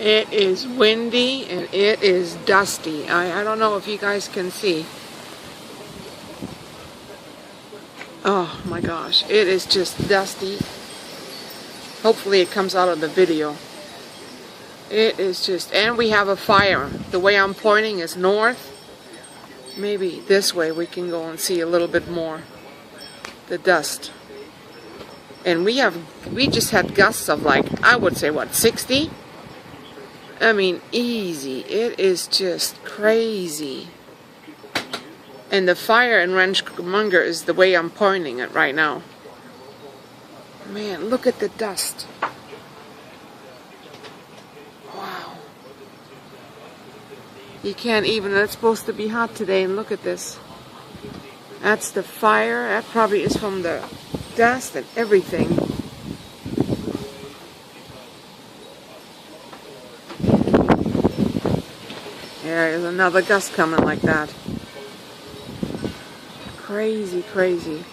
It is windy and it is dusty. I don't know if you guys can see. Oh my gosh, it is just dusty. Hopefully it comes out of the video. It is just, and we have a fire. The way I'm pointing is north. Maybe this way we can go and see a little bit more. The dust. And we just had gusts of like, I would say what, 60? I mean, easy. It is just crazy. And the fire in Ranchmunger is the way I'm pointing it right now. Man, look at the dust. Wow. You can't even, it's supposed to be hot today, and look at this. That's the fire. That probably is from the dust and everything. There's another gust coming like that. Crazy, crazy.